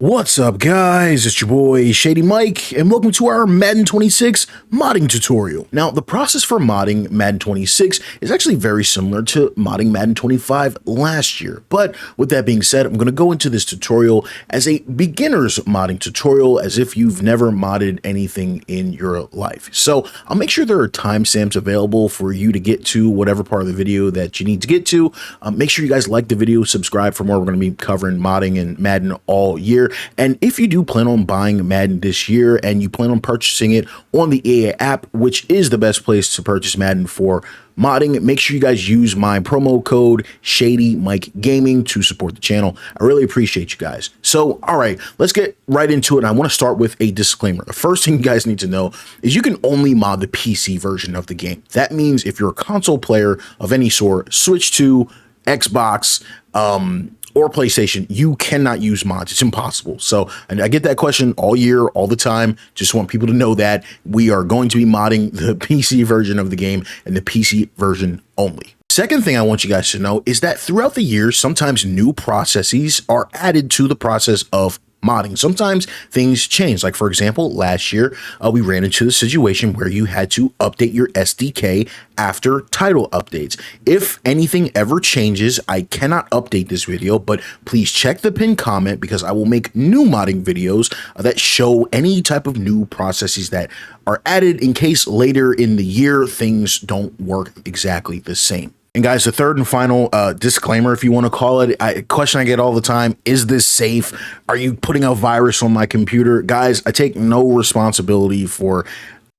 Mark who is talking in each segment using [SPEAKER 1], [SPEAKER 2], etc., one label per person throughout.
[SPEAKER 1] What's up guys, it's your boy Shady Mike and welcome to our Madden 26 modding tutorial. Now the process for modding Madden 26 is actually very similar to modding Madden 25 last year, but with that being said, I'm going to go into this tutorial as a beginner's modding tutorial as if you've never modded anything in your life. So I'll make sure there are timestamps available for you to get to whatever part of the video that you need to get to. Make sure you guys like the video, subscribe for more. We're going to be covering modding and Madden all year. And if you do plan on buying Madden this year and you plan on purchasing it on the EA app, which is the best place to purchase Madden for modding, make sure you guys use my promo code Shady Mike Gaming to support the channel. I really appreciate you guys. So, all right, let's get right into it. I want to start with a disclaimer. The first thing you guys need to know is you can only mod the PC version of the game. That means if you're a console player of any sort, switch to Xbox, or PlayStation, you cannot use mods. It's impossible. So, and I get that question all year, all the time. Just want people to know that we are going to be modding the PC version of the game and the PC version only. Second thing I want you guys to know is that throughout the years, sometimes new processes are added to the process of modding. Sometimes things change. Like for example, last year, we ran into the situation where you had to update your SDK after title updates. If anything ever changes, I cannot update this video, but please check the pinned comment because I will make new modding videos that show any type of new processes that are added in case later in the year things don't work exactly the same. And guys, the third and final disclaimer, if you want to call it, a question I get all the time, is this safe? Are you putting a virus on my computer? Guys, I take no responsibility for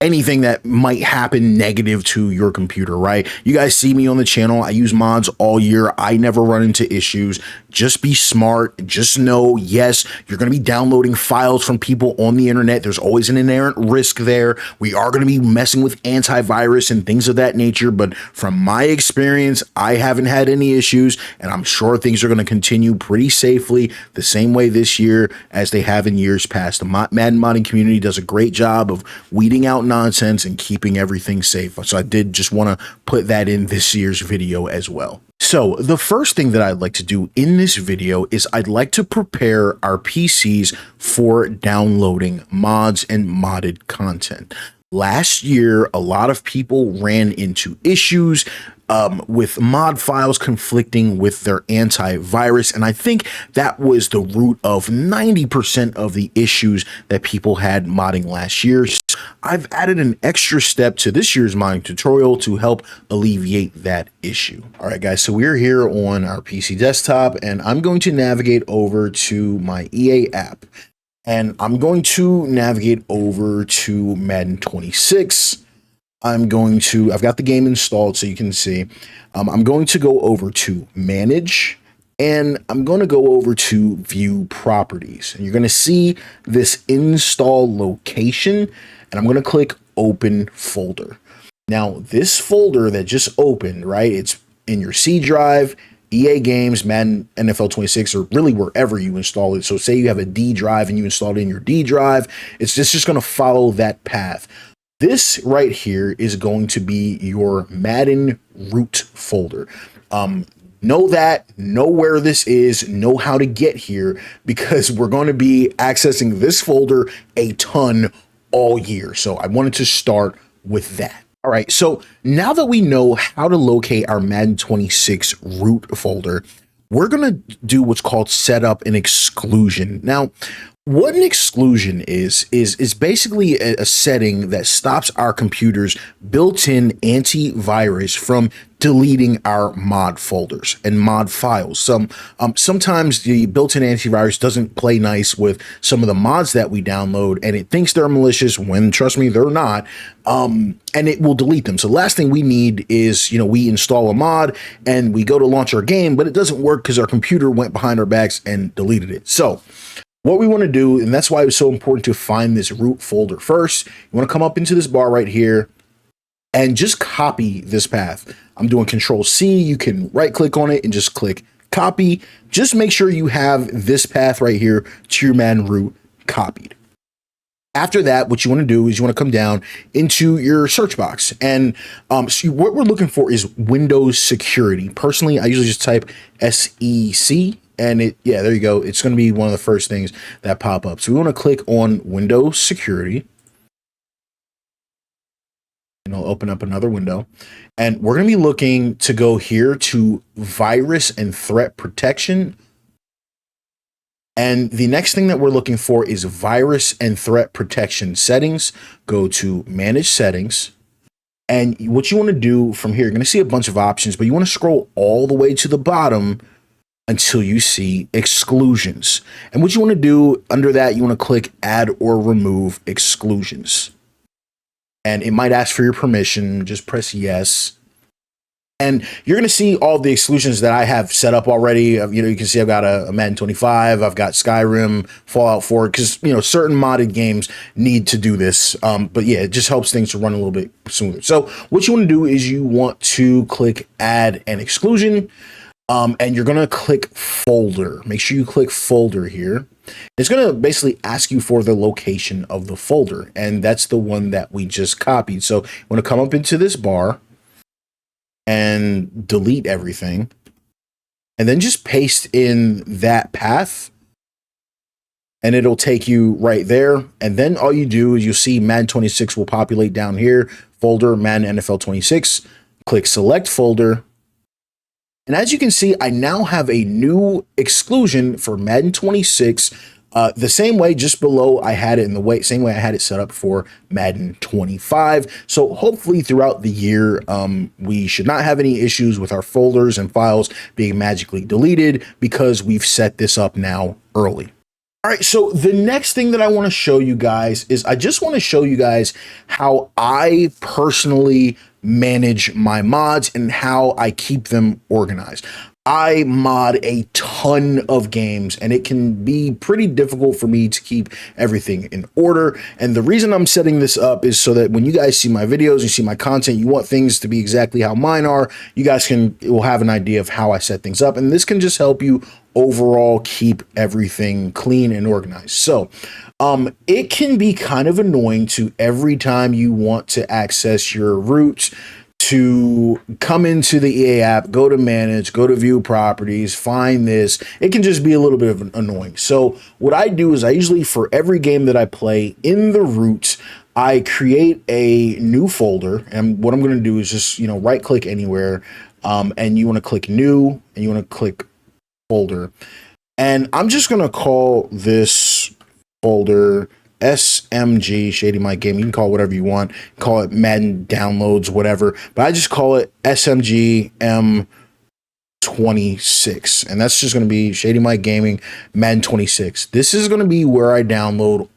[SPEAKER 1] anything that might happen negative to your computer, right? You guys see me on the channel. I use mods all year. I never run into issues. Just be smart. Just know, yes, you're going to be downloading files from people on the internet. There's always an inherent risk there. We are going to be messing with antivirus and things of that nature. But from my experience, I haven't had any issues, and I'm sure things are going to continue pretty safely the same way this year as they have in years past. The Madden modding community does a great job of weeding out nonsense and keeping everything safe. So I did just want to put that in this year's video as well. So the first thing that I'd like to do in this video is I'd like to prepare our PCs for downloading mods and modded content. Last year, a lot of people ran into issues with mod files conflicting with their antivirus. And I think that was the root of 90% of the issues that people had modding last year. So I've added an extra step to this year's modding tutorial to help alleviate that issue. All right, guys, so we're here on our PC desktop and I'm going to navigate over to my EA app. And I'm going to navigate over to Madden 26. I've got the game installed so you can see. I'm going to go over to Manage, and I'm going to go over to View Properties. And you're going to see this install location, and I'm going to click Open Folder. Now, this folder that just opened, right, it's in your C drive, EA Games, Madden, NFL 26, or really wherever you install it. So say you have a D drive and you install it in your D drive, it's just going to follow that path. This right here is going to be your Madden root folder. Know that, know where this is, know how to get here, because we're going to be accessing this folder a ton all year. So I wanted to start with that. All right, so now that we know how to locate our Madden 26 root folder, we're going to do what's called set up an exclusion. Now, what an exclusion is basically a setting that stops our computer's built-in antivirus from deleting our mod folders and mod files. Sometimes the built-in antivirus doesn't play nice with some of the mods that we download, and it thinks they're malicious when, trust me, they're not, and it will delete them. So the last thing we need is, we install a mod and we go to launch our game, but it doesn't work because our computer went behind our backs and deleted it. So what we want to do, and that's why it was so important to find this root folder first, you want to come up into this bar right here and just copy this path. I'm doing Control C. You can right click on it and just click copy. Just make sure you have this path right here to your Madden root copied. After that, what you want to do is you want to come down into your search box. And so what we're looking for is Windows security. Personally, I usually just type SEC and yeah, there you go. It's going to be one of the first things that pop up. So we want to click on Windows Security, and it'll open up another window. And we're going to be looking to go here to Virus and Threat Protection. And the next thing that we're looking for is Virus and Threat Protection Settings. Go to Manage Settings. And what you want to do from here, you're going to see a bunch of options, but you want to scroll all the way to the bottom until you see Exclusions. And what you want to do under that, you want to click Add or Remove Exclusions. And it might ask for your permission. Just press yes. And you're going to see all the exclusions that I have set up already. You can see I've got a Madden 25, I've got Skyrim, Fallout 4, because, certain modded games need to do this. But yeah, it just helps things to run a little bit smoother. So what you want to do is you want to click Add an Exclusion, and you're going to click Folder. Make sure you click Folder here. It's going to basically ask you for the location of the folder, and that's the one that we just copied. So you want to come up into this bar and delete everything, and then just paste in that path, and it'll take you right there. And then all you do is you'll see Madden 26 will populate down here, folder, Madden NFL 26, click Select Folder. And as you can see, I now have a new exclusion for Madden 26, the same way just below I had it in the same way I had it set up for Madden 25. So hopefully throughout the year, we should not have any issues with our folders and files being magically deleted because we've set this up now early. All right, so the next thing that I want to show you guys is I just want to show you guys how I personally manage my mods and how I keep them organized. I mod a ton of games, and it can be pretty difficult for me to keep everything in order. And the reason I'm setting this up is so that when you guys see my videos, you see my content, you want things to be exactly how mine are, you guys will have an idea of how I set things up. And this can just help you overall keep everything clean and organized. So it can be kind of annoying to every time you want to access your root to come into the EA app, go to manage, go to view properties, find this. It can just be a little bit of annoying. So what I do is I usually, for every game that I play in the root, I create a new folder. And what I'm going to do is just, right click anywhere. And you want to click new, and you want to click folder. And I'm just going to call this folder SMG, Shady My Game. You can call it whatever you want. Call it Madden Downloads, whatever. But I just call it SMG M26. And that's just going to be Shady My Gaming Madden 26. This is going to be where I download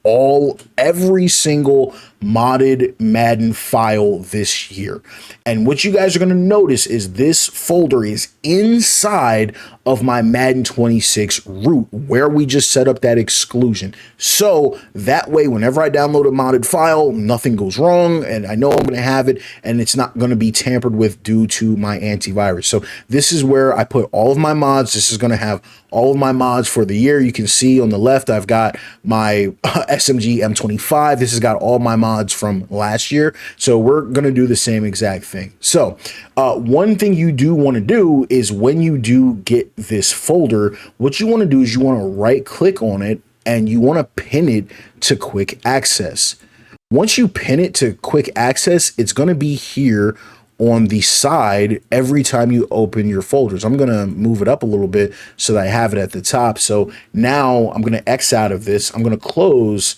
[SPEAKER 1] every single modded Madden file this year. And what you guys are going to notice is this folder is inside of my Madden 26 root where we just set up that exclusion. So that way, whenever I download a modded file, nothing goes wrong, and I know I'm going to have it, and it's not going to be tampered with due to my antivirus. So this is where I put all of my mods. This is going to have all of my mods for the year. You can see on the left, I've got my SMG M25. This has got all my mods from last year. So we're going to do the same exact thing. So one thing you do want to do is when you do get this folder, what you want to do is you want to right click on it and you want to pin it to quick access. Once you pin it to quick access, it's going to be here on the side every time you open your folders. I'm going to move it up a little bit so that I have it at the top. So now I'm going to X out of this. I'm going to close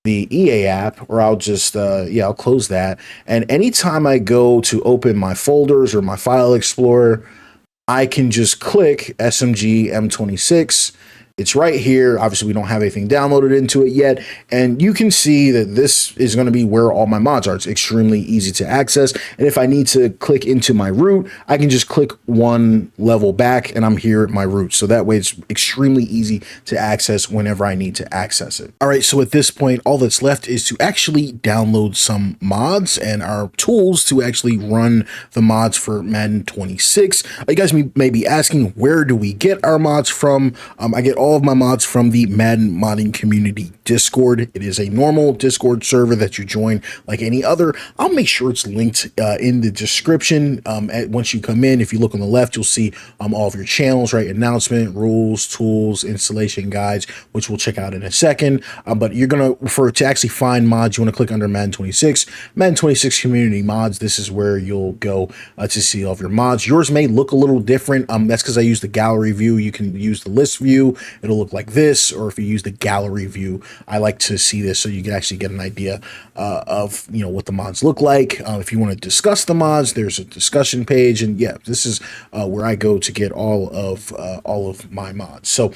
[SPEAKER 1] the EA app, or I'll just, I'll close that. And anytime I go to open my folders or my file explorer, I can just click SMG M26. It's right here. Obviously, we don't have anything downloaded into it yet. And you can see that this is going to be where all my mods are. It's extremely easy to access. And if I need to click into my root, I can just click one level back and I'm here at my root. So that way it's extremely easy to access whenever I need to access it. All right, so at this point, all that's left is to actually download some mods and our tools to actually run the mods for Madden 26. You guys may be asking, where do we get our mods from? I get all of my mods from the Madden modding community Discord. It is a normal Discord server that you join like any other. I'll make sure it's linked in the description. Once you come in, if you look on the left, you'll see all of your channels, right? Announcement, rules, tools, installation guides, which we'll check out in a second. But you're going to actually find mods, you want to click under Madden 26. Madden 26 community mods. This is where you'll go to see all of your mods. Yours may look a little different. That's because I use the gallery view. You can use the list view. It'll look like this, or if you use the gallery view, I like to see this so you can actually get an idea of what the mods look like. If you want to discuss the mods, there's a discussion page, and yeah, this is where I go to get all of my mods. So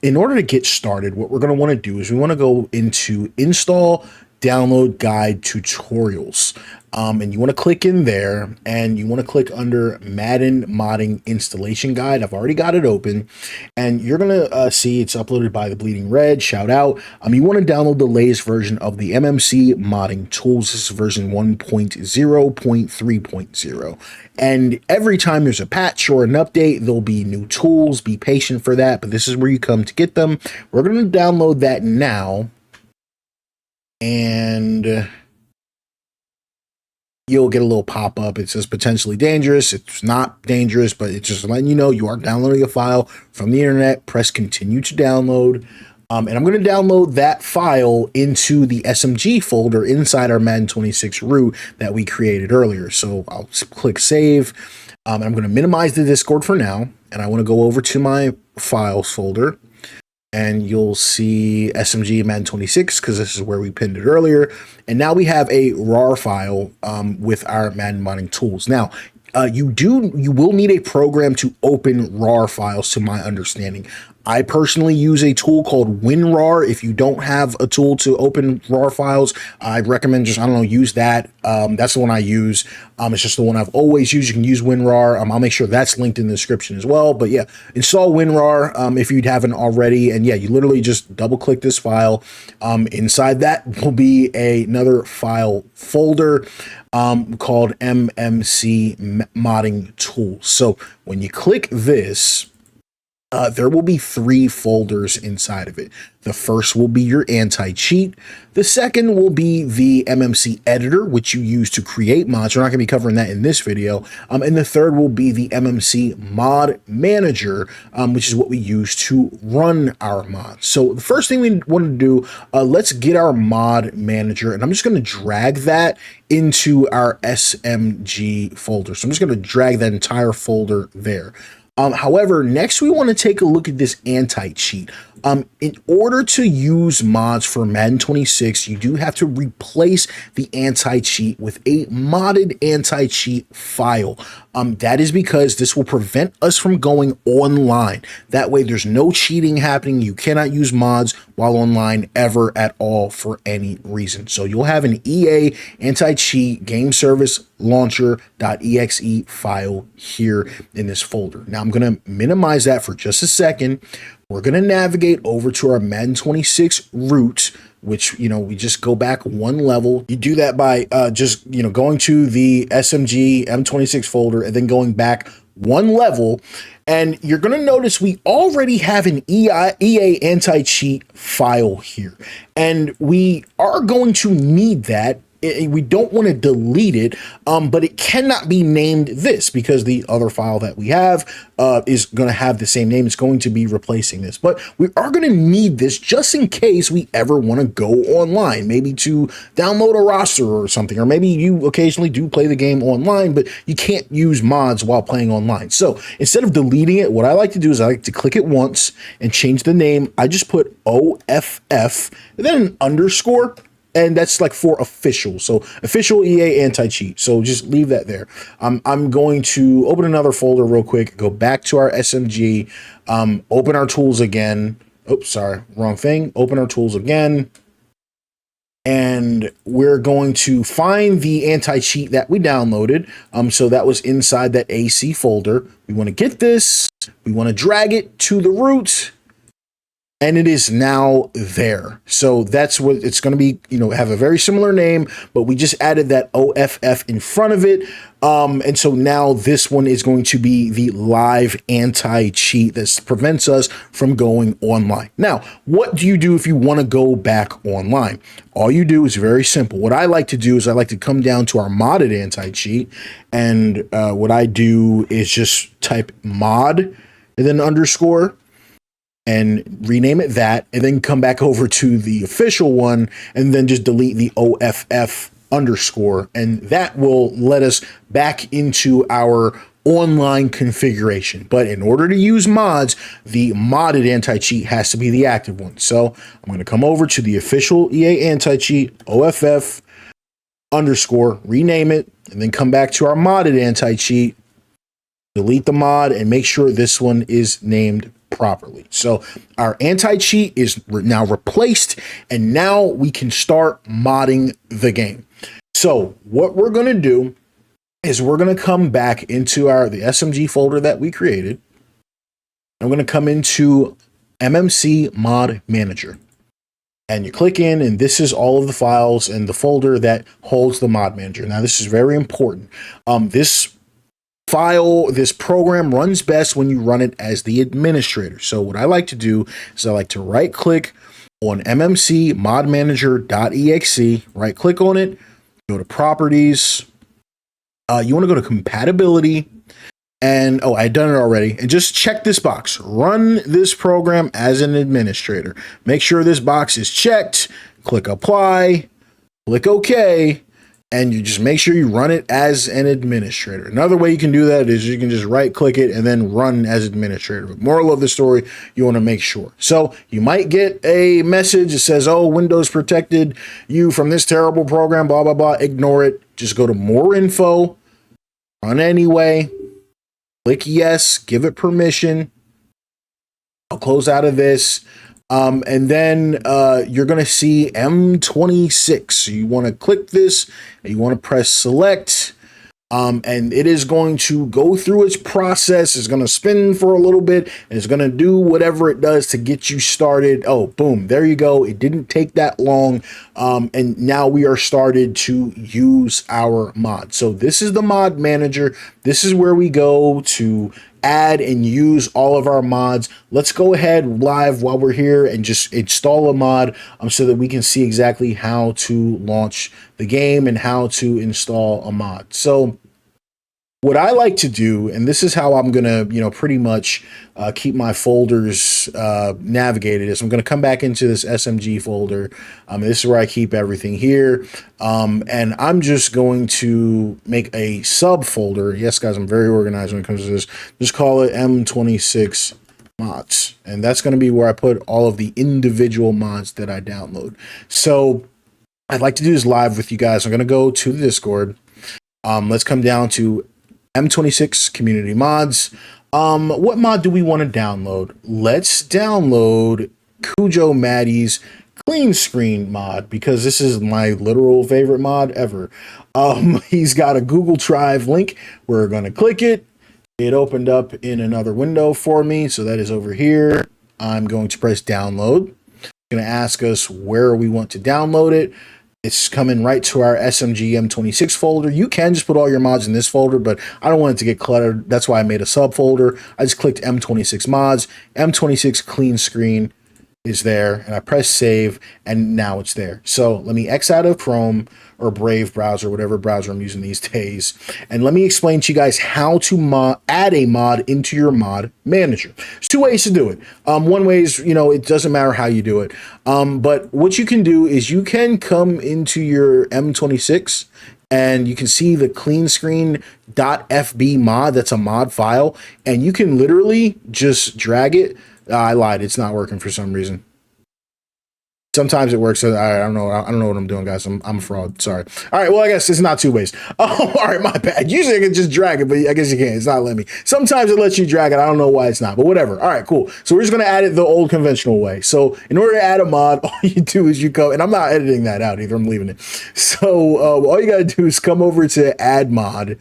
[SPEAKER 1] in order to get started, what we're going to want to do is we want to go into install download guide tutorials. And you want to click in there, and you want to click under Madden modding installation guide. I've already got it open, and you're going to see it's uploaded by the Bleeding Red. Shout out. You want to download the latest version of the MMC modding tools. This is version 1.0.3.0. And every time there's a patch or an update, there'll be new tools. Be patient for that, but this is where you come to get them. We're going to download that now. And you'll get a little pop-up. It says potentially dangerous. It's not dangerous, but it's just letting you know you are downloading a file from the internet. Press continue to download. And I'm going to download that file into the SMG folder inside our Madden 26 root that we created earlier. So I'll click save. I'm going to minimize the Discord for now. And I want to go over to my files folder. And you'll see SMG Madden 26 because this is where we pinned it earlier. And now we have a RAR file with our Madden modding tools. Now, you will need a program to open RAR files, to my understanding. I personally use a tool called WinRAR. If you don't have a tool to open RAR files, I'd recommend just, use that. That's the one I use. It's just the one I've always used. You can use WinRAR. I'll make sure that's linked in the description as well. But yeah, install WinRAR if you haven't already. And yeah, you literally just double click this file. Inside that will be another file folder called MMC modding tools. So when you click this, there will be 3 folders inside of it. The first will be your anti-cheat. The second will be the MMC editor, which you use to create mods. We're not going to be covering that in this video. And the third will be the MMC mod manager, which is what we use to run our mods. So the first thing we want to do, let's get our mod manager, and I'm just going to drag that into our SMG folder. So I'm just going to drag that entire folder there. However, next we want to take a look at this anti-cheat. In order to use mods for Madden 26, you do have to replace the anti-cheat with a modded anti-cheat file. That is because this will prevent us from going online. That way there's no cheating happening. You cannot use mods while online ever at all for any reason. So you'll have an EA anti-cheat game service launcher.exe file here in this folder. Now I'm going to minimize that for just a second. We're going to navigate over to our Madden 26 root, which, we just go back one level. You do that by just, going to the SMG M26 folder and then going back one level. And you're going to notice we already have an EA anti-cheat file here. And we are going to need that. We don't want to delete it, but it cannot be named this because the other file that we have is going to have the same name. It's going to be replacing this, but we are going to need this just in case we ever want to go online, maybe to download a roster or something, or maybe you occasionally do play the game online, but you can't use mods while playing online. So instead of deleting it, what I like to do is I like to click it once and change the name. I just put OFF and then an underscore. And that's like for official. So official EA anti-cheat. So just leave that there. I'm going to open another folder real quick, go back to our SMG, open our tools again. Oops, sorry, wrong thing. Open our tools again. And we're going to find the anti-cheat that we downloaded. So that was inside that AC folder. We want to get this. We want to drag it to the root. and it is now there. So that's what it's going to be, have a very similar name, but we just added that OFF in front of it. And so now this one is going to be the live anti-cheat that prevents us from going online. Now, what do you do if you want to go back online? All you do is very simple. What I like to do is I like to come down to our modded anti-cheat, and what I do is just type mod and then underscore, and rename it that, and then come back over to the official one and then just delete the OFF underscore, and that will let us back into our online configuration. But in order to use mods, the modded anti-cheat has to be the active one. So I'm going to come over to the official EA anti-cheat, OFF underscore, rename it, and then come back to our modded anti-cheat, delete the mod, and make sure this one is named properly. So our anti-cheat is now replaced, and now we can start modding the game. So what we're going to do is we're going to come back into the SMG folder that we created. I'm going to come into MMC Mod Manager, and you click in, and this is all of the files and the folder that holds the mod manager. Now this is very important. This program runs best when you run it as the administrator. So what I like to do is I like to right click on MMC mod manager.exe, right click on it, go to properties. You want to go to compatibility, and I had done it already, and just check this box, run this program as an administrator. Make sure this box is checked, click apply, click OK, and you just make sure you run it as an administrator. Another way you can do that is you can just right click it and then run as administrator. But moral of the story, you want to make sure. So you might get a message that says, oh, Windows protected you from this terrible program, blah, blah, blah. Ignore it. Just go to more info, run anyway, click yes, give it permission. I'll close out of this. And then you're going to see M26. So you want to click this, and you want to press select, and it is going to go through its process. It's going to spin for a little bit, and it's going to do whatever it does to get you started. Oh, boom, there you go. It didn't take that long, and now we are started to use our mod. So this is the mod manager. This is where we go to add and use all of our mods. Let's go ahead live while we're here and just install a mod so that we can see exactly how to launch the game and how to install a mod. So what I like to do, and this is how I'm going to, pretty much keep my folders navigated, is I'm going to come back into this SMG folder. This is where I keep everything here. And I'm just going to make a subfolder. Yes, guys, I'm very organized when it comes to this. Just call it M26 mods. And that's going to be where I put all of the individual mods that I download. So I'd like to do this live with you guys. I'm going to go to the Discord. Let's come down to M26 community mods. What mod do we want to download? Let's download Cujo Maddie's clean screen mod, because this is my literal favorite mod ever. He's got a Google Drive link. We're going to click it. It opened up in another window for me, so that is over here. I'm going to press download. It's going to ask us where we want to download it. It's coming right to our SMG M26 folder. You can just put all your mods in this folder, but I don't want it to get cluttered. That's why I made a subfolder. I just clicked M26 mods. M26 clean screen is there, and I press save, and now it's there. So let me X out of Chrome or Brave browser, whatever browser I'm using these days, and let me explain to you guys how to add a mod into your mod manager. There's two ways to do it. One way is, it doesn't matter how you do it, but what you can do is you can come into your M26 and you can see the clean screen .fb mod. That's a mod file, and you can literally just drag it. I lied. It's not working for some reason. Sometimes it works. So I don't know. I don't know what I'm doing, guys. I'm a fraud. Sorry. All right. Well, I guess it's not two ways. Oh, all right. My bad. Usually I can just drag it, but I guess you can't. It's not letting me. Sometimes it lets you drag it. I don't know why it's not, but whatever. All right, cool. So we're just going to add it the old conventional way. So in order to add a mod, all you do is you go, and I'm not editing that out either. I'm leaving it. So all you got to do is come over to add mod,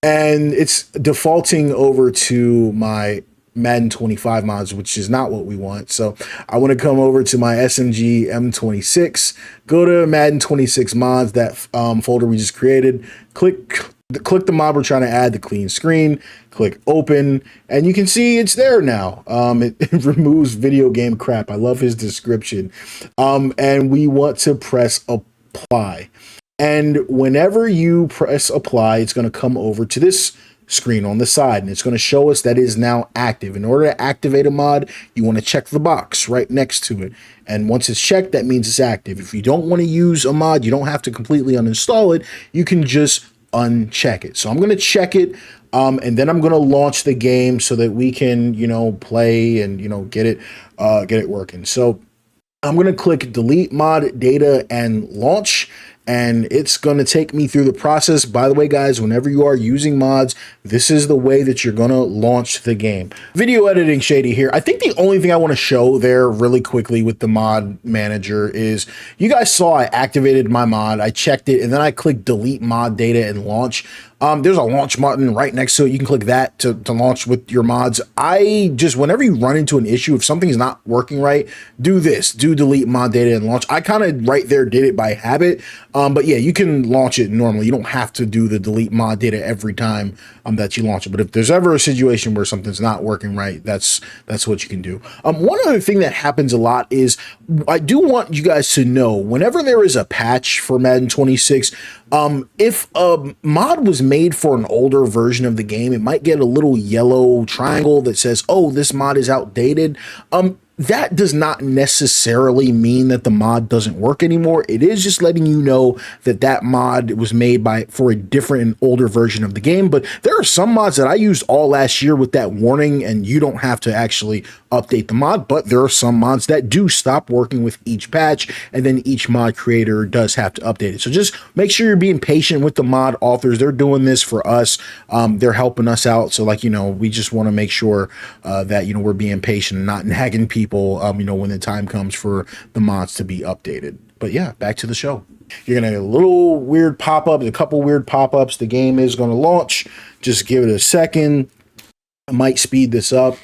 [SPEAKER 1] and it's defaulting over to my Madden 25 mods, which is not what we want. So I want to come over to my SMG M26, go to Madden 26 mods, that folder we just created, click the mod we're trying to add, the clean screen, click open, and you can see it's there now. It removes video game crap. I love his description. And we want to press apply. And whenever you press apply, it's going to come over to this screen on the side, and it's going to show us that it is now active. In order to activate a mod, you want to check the box right next to it. And once it's checked, that means it's active. If you don't want to use a mod, you don't have to completely uninstall it. You can just uncheck it. So I'm going to check it, and then I'm going to launch the game so that we can, play and, get it working. So I'm going to click delete mod data and launch, and it's going to take me through the process. By the way, guys, whenever you are using mods, this is the way that you're going to launch the game. Video editing, Shady here. I think the only thing I want to show there really quickly with the mod manager is you guys saw I activated my mod, I checked it, and then I clicked delete mod data and launch. There's a launch button right next to it. You can click that to launch with your mods. Whenever you run into an issue, if something's not working right, do this, do delete mod data and launch. I kind of right there did it by habit. But yeah, you can launch it normally. You don't have to do the delete mod data every time that you launch it. But if there's ever a situation where something's not working right, that's what you can do. One other thing that happens a lot is I do want you guys to know whenever there is a patch for Madden 26, if a mod was made for an older version of the game, it might get a little yellow triangle that says, oh, this mod is outdated. That does not necessarily mean that the mod doesn't work anymore. It is just letting you know that that mod was made for a different and older version of the game. But there are some mods that I used all last year with that warning, and you don't have to actually update the mod. But there are some mods that do stop working with each patch, and then each mod creator does have to update it. So just make sure you're being patient with the mod authors. They're doing this for us. They're helping us out. So we just want to make sure that, we're being patient and not nagging people, when the time comes for the mods to be updated. But yeah, back to the show. You're going to get a little weird pop-up, a couple weird pop-ups. The game is going to launch. Just give it a second. I might speed this up.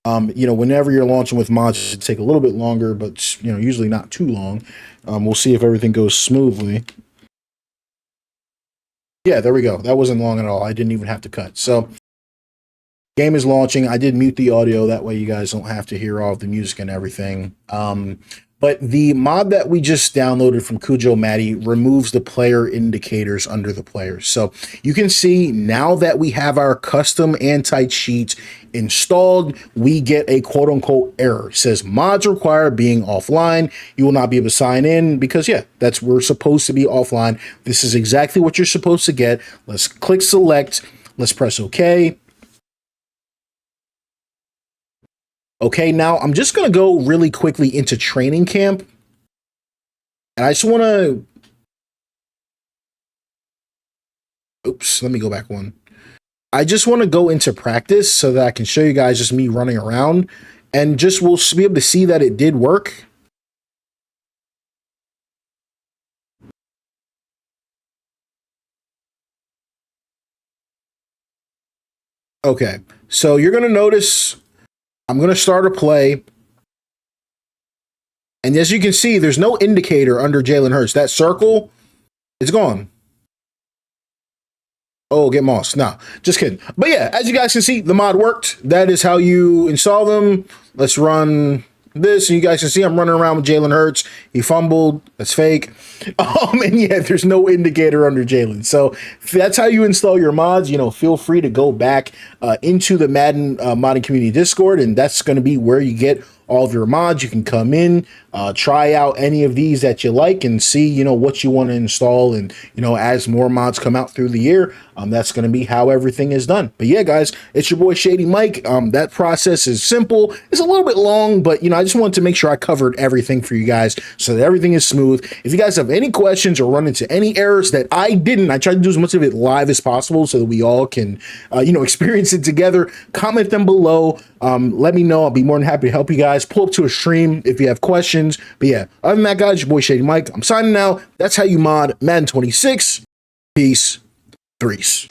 [SPEAKER 1] Whenever you're launching with mods, it should take a little bit longer, but, usually not too long. We'll see if everything goes smoothly. Yeah, there we go. That wasn't long at all. I didn't even have to cut. So game is launching. I did mute the audio. That way you guys don't have to hear all of the music and everything. But the mod that we just downloaded from Cujo Matty removes the player indicators under the players. So you can see now that we have our custom anti-cheat installed, we get a quote unquote error. It says mods require being offline. You will not be able to sign in because we're supposed to be offline. This is exactly what you're supposed to get. Let's click select. Let's press OK. Okay, now I'm just going to go really quickly into training camp. And I just want to... Oops, let me go back one. I just want to go into practice so that I can show you guys just me running around. And we'll be able to see that it did work. Okay, so you're going to notice... I'm going to start a play. And as you can see, there's no indicator under Jalen Hurts. That circle is gone. Oh, get moss. No, just kidding. But yeah, as you guys can see, the mod worked. That is how you install them. Let's run this. And you guys can see I'm running around with Jalen Hurts. He fumbled. That's fake. And yeah, there's no indicator under Jalen. So that's how you install your mods. Feel free to go back into the Madden modding community Discord, and that's going to be where you get all of your mods. You can come in, try out any of these that you like and see, what you want to install. And, as more mods come out through the year, that's going to be how everything is done. But yeah, guys, it's your boy Shady Mike. That process is simple. It's a little bit long, but, I just wanted to make sure I covered everything for you guys so that everything is smooth. If you guys have any questions or run into any errors that I didn't, I tried to do as much of it live as possible so that we all can, experience it together. Comment them below. Let me know. I'll be more than happy to help you guys. Pull up to a stream if you have questions. But yeah, other than that, guys, your boy Shady Mike. I'm signing out. That's how you mod Madden 26. Peace. Threes.